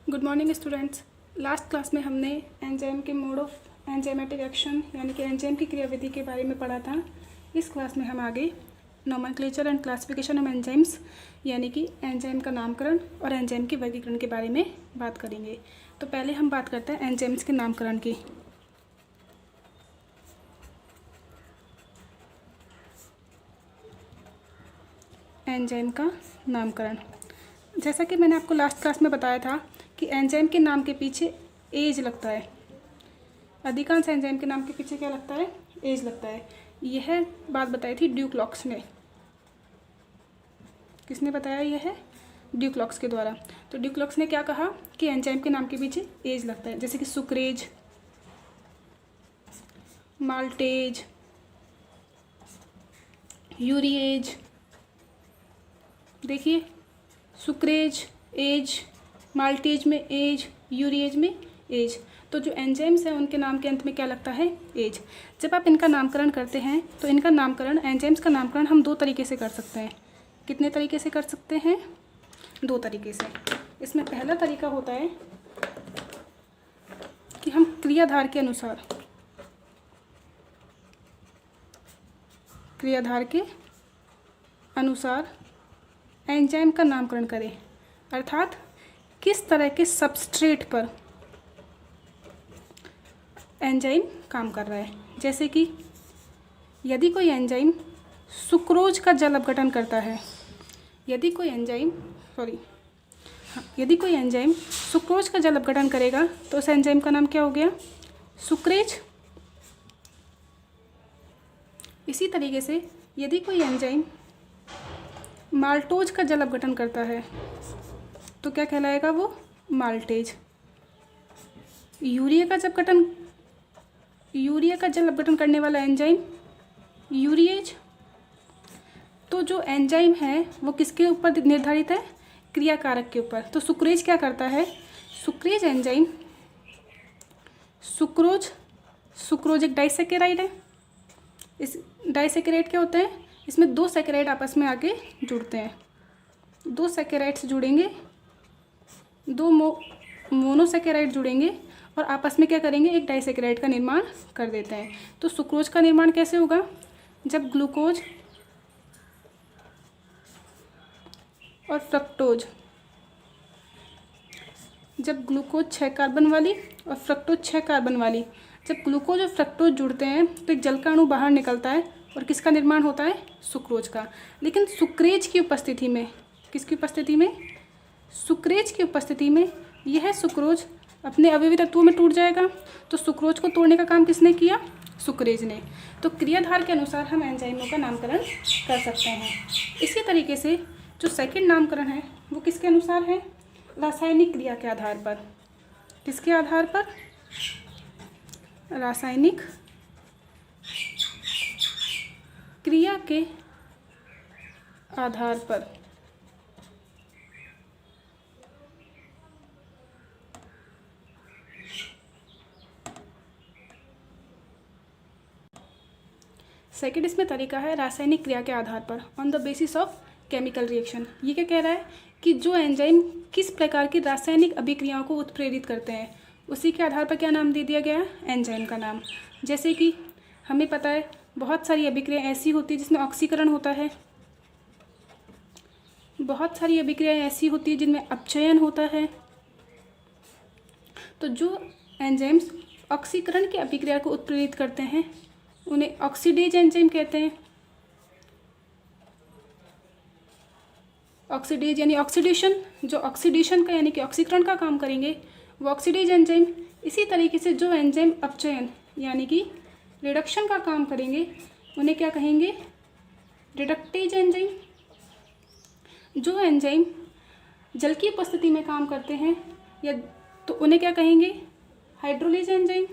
Good morning students. Last class में हमने enzyme के मोड ऑफ एंजाइमेटिक एक्शन यानी कि एंजाइम की क्रियाविधि के बारे में पढ़ा था। इस क्लास में हम आगे nomenclature and classification of enzymes यानी कि एंजाइम का नामकरण और एंजाइम के वर्गीकरण के बारे में बात करेंगे। तो पहले हम बात करते हैं एंजाइम्स के नामकरण की। एंजाइम का नामकरण, जैसा कि मैंने आपको लास्ट क्लास में बताया था कि एंजाइम के नाम के पीछे एज लगता है। अधिकांश एंजाइम के नाम के पीछे क्या लगता है? एज लगता है। यह बात बताई थी ड्यूक्लॉक्स ने। किसने बताया? यह है ड्यूक्लॉक्स के द्वारा। तो ड्यूक्लॉक्स ने क्या कहा कि एंजाइम के नाम के पीछे एज लगता है, जैसे कि सुक्रेज, माल्टेज, यूरिएज। देखिए, सुक्रेज एज, माल्टेज में एज, यूरिएज में एज। तो जो एंजाइम्स हैं उनके नाम के अंत में क्या लगता है? एज। जब आप इनका नामकरण करते हैं तो इनका नामकरण, एंजाइम्स का नामकरण हम दो तरीके से कर सकते हैं। कितने तरीके से कर सकते हैं? दो तरीके से। इसमें पहला तरीका होता है कि हम क्रियाधार के अनुसार एंजाइम का नामकरण करें, अर्थात किस तरह के सबस्ट्रेट पर एंजाइम काम कर रहा है। जैसे कि यदि कोई एंजाइम सुक्रोज का जल अपघटन करता है, यदि कोई एंजाइम सुक्रोज का जल अपघटन करेगा तो उस एंजाइम का नाम क्या हो गया? सुक्रेज। इसी तरीके से यदि कोई एंजाइम माल्टोज का जल अपघटन करता है तो क्या कहलाएगा वो? माल्टेज। यूरिया का जल अपघटन करने वाला एंजाइम यूरिएज। तो जो एंजाइम है वो किसके ऊपर निर्धारित है? क्रियाकारक के ऊपर। तो सुक्रेज क्या करता है? सुक्रेज एंजाइम, सुक्रोज एक डाइसैकेराइड है। इस डाइसैकेराइड क्या होता है? इसमें दो सैकेराइड आपस में आके जुड़ते हैं। दो सैकेराइड्स जुड़ेंगे, दो मोनोसैकेराइड जुड़ेंगे और आपस में क्या करेंगे? एक डाइसैकेराइड का निर्माण कर देते हैं। तो सुक्रोज का निर्माण कैसे होगा? जब ग्लूकोज और फ्रक्टोज, जब ग्लूकोज 6 कार्बन वाली और फ्रक्टोज 6 कार्बन वाली, जब ग्लूकोज और फ्रक्टोज जुड़ते हैं तो एक जल का अणु बाहर निकलता है और किसका निर्माण होता है? सुक्रोज का। लेकिन सुक्रेज की उपस्थिति में, किसकी उपस्थिति में? सुक्रेज की उपस्थिति में यह सुक्रोज अपने अवयवी तत्वों में टूट जाएगा। तो सुक्रोज को तोड़ने का काम किसने किया? सुक्रेज ने। तो क्रियाधार के अनुसार हम एंजाइमों का नामकरण कर सकते हैं। इसी तरीके से जो सेकंड नामकरण है वो किसके अनुसार है? रासायनिक क्रिया के आधार पर। किसके आधार पर? रासायनिक क्रिया के आधार पर। सेकेंड इसमें तरीका है रासायनिक क्रिया के आधार पर, on the basis of chemical reaction. ये क्या कह रहा है कि जो एंजाइम किस प्रकार की रासायनिक अभिक्रियाओं को उत्प्रेरित करते हैं उसी के आधार पर क्या नाम दे दिया गया है? एंजाइम का नाम। जैसे कि हमें पता है बहुत सारी अभिक्रियाएं ऐसी होती है जिसमें ऑक्सीकरण होता है, बहुत सारी अभिक्रियाएं ऐसी होती है जिनमें अपचयन होता है। तो जो एंजाइम्स ऑक्सीकरण की अभिक्रिया को उत्प्रेरित करते हैं उन्हें ऑक्सीडेज एंजाइम कहते हैं। ऑक्सीडेज यानी ऑक्सीडेशन, जो ऑक्सीडेशन का यानी कि ऑक्सीकरण का काम करेंगे वो ऑक्सीडेज एंजाइम। इसी तरीके से जो एंजाइम अपचयन यानी कि रिडक्शन का काम करेंगे उन्हें क्या कहेंगे? Reductase enzyme. जो एंजाइम जल की उपस्थिति में काम करते हैं या तो उन्हें क्या कहेंगे? Hydrolase enzyme.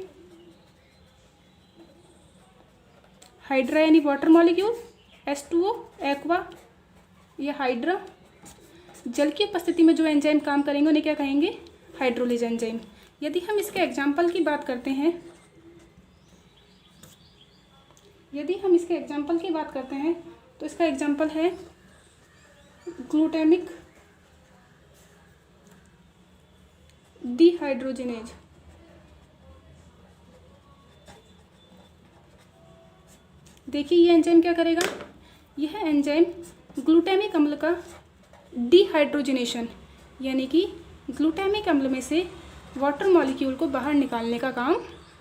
हाइड्रा यानी वाटर मॉलिक्यूल, H2O एक्वा, या हाइड्रा। जल की उपस्थिति में जो एंजाइम काम करेंगे उन्हें क्या कहेंगे? Hydrolase enzyme. यदि हम इसके एग्जाम्पल की बात करते हैं, तो इसका एग्जाम्पल है ग्लूटामिक डिहाइड्रोजिनेज। देखिए ये एंजाइम क्या करेगा, यह एंजाइम ग्लूटामिक अम्ल का डिहाइड्रोजिनेशन यानी कि ग्लूटामिक अम्ल में से वाटर मॉलिक्यूल को बाहर निकालने का काम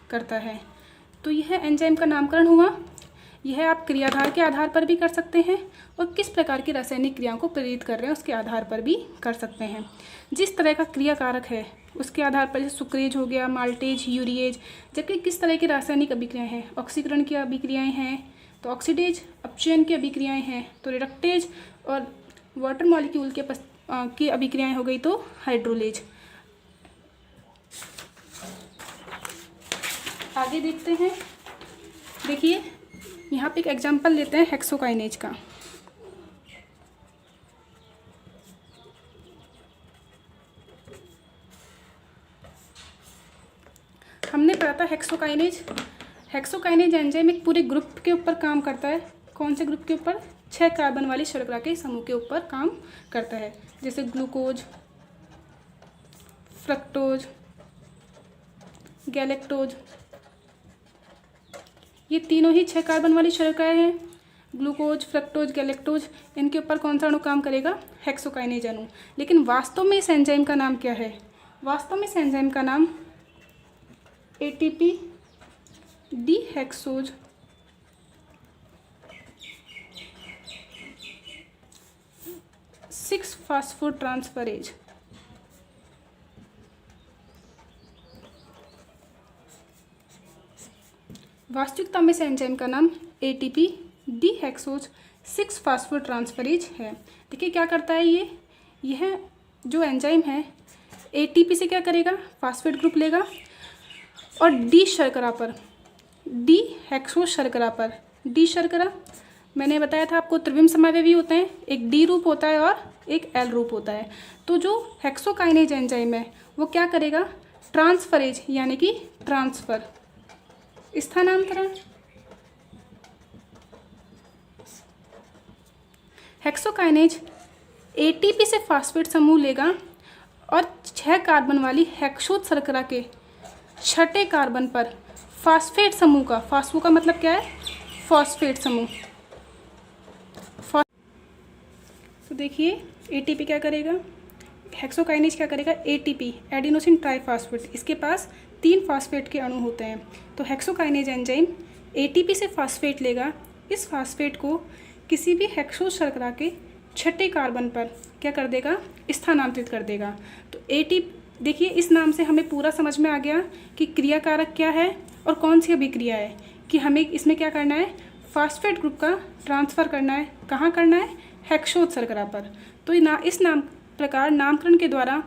करता है। तो यह एंजाइम का नामकरण हुआ। यह आप क्रियाधार के आधार पर भी कर सकते हैं और किस प्रकार की रासायनिक क्रियाओं को प्रेरित कर रहे हैं उसके आधार पर भी कर सकते हैं। जिस तरह का क्रिया कारक है उसके आधार पर, जैसे सुक्रेज हो गया, माल्टेज, यूरिएज, जबकि किस तरह की रासायनिक अभिक्रियाएं हैं, ऑक्सीकरण की अभिक्रियाएं हैं तो ऑक्सीडेज, अपचयन की अभिक्रियाएं हैं तो रिडक्टेज, और वाटर मॉलिक्यूल के की अभिक्रियाएं हो गई तो हाइड्रोलेज। आगे देखते हैं। देखिए यहाँ पे एक एग्जांपल लेते हैं हेक्सोकाइनेज का। हमने पढ़ा था हेक्सोकाइनेज। हेक्सोकाइनेज एंजाइम एक पूरे ग्रुप के ऊपर काम करता है। कौन से ग्रुप के ऊपर? 6 कार्बन वाली शर्करा के समूह के ऊपर काम करता है, जैसे ग्लूकोज, फ्रक्टोज, गैलेक्टोज। ये तीनों ही 6 कार्बन वाली शर्कराएं हैं। ग्लूकोज, फ्रक्टोज, गैलेक्टोज, इनके ऊपर कौन सा अणु काम करेगा? हेक्सोकाइनेज अणु। लेकिन वास्तव में इस एंजाइम का नाम क्या है? वास्तव में इस एंजाइम का नाम ATP डिहेक्सोज सिक्स फास्फोट्रांसफरेज। वास्तविकता में इस एंजाइम का नाम ATP डिहेक्सोज 6 फास्फोट्रांसफरेज है। देखिए क्या करता है यह जो एंजाइम है ATP से क्या करेगा? फास्फेट ग्रुप लेगा और डी शर्करा पर, डी हेक्सो शर्करा पर, डी शर्करा मैंने बताया था आपको त्रिविम समावयवी होते हैं, एक डी रूप होता है और एक एल रूप होता है। तो जो हेक्सोकाइनेज एंजाइम है वो क्या करेगा? ट्रांसफरेज यानी कि ट्रांसफर, स्थानांतरण। हेक्सोकाइनेज ATP से फास्फेट समूह लेगा और 6 कार्बन वाली हेक्सोज शर्करा के 6ठे कार्बन पर फास्फेट समूह का, फास्फो का मतलब क्या है? फॉस्फेट समूह। तो देखिए ATP क्या करेगा, हेक्सोकाइनेज क्या करेगा? ATP एडिनोसिन ट्राइफॉस्फेट, इसके पास 3 फास्फेट के अणु होते हैं। तो हेक्सोकाइनेज एंजाइम ATP से फास्फेट लेगा, इस फास्फेट को किसी भी हेक्सोज शर्करा के 6ठे कार्बन पर क्या कर देगा? स्थानांतरित कर देगा। तो ATP देखिए इस नाम से हमें पूरा समझ में आ गया कि क्रिया कारक क्या है और कौन सी अभिक्रिया है, कि हमें इसमें क्या करना है? फास्फेट ग्रुप का ट्रांसफ़र करना है। कहाँ करना है? हेक्सोज शर्करा पर। तो इस प्रकार नामकरण के द्वारा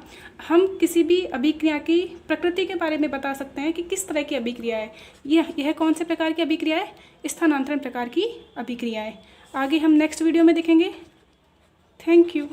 हम किसी भी अभिक्रिया की प्रकृति के बारे में बता सकते हैं कि किस तरह की अभिक्रिया है। यह कौन से प्रकार की अभिक्रिया है? स्थानांतरण प्रकार की अभिक्रिया है। आगे हम नेक्स्ट वीडियो में देखेंगे। Thank you.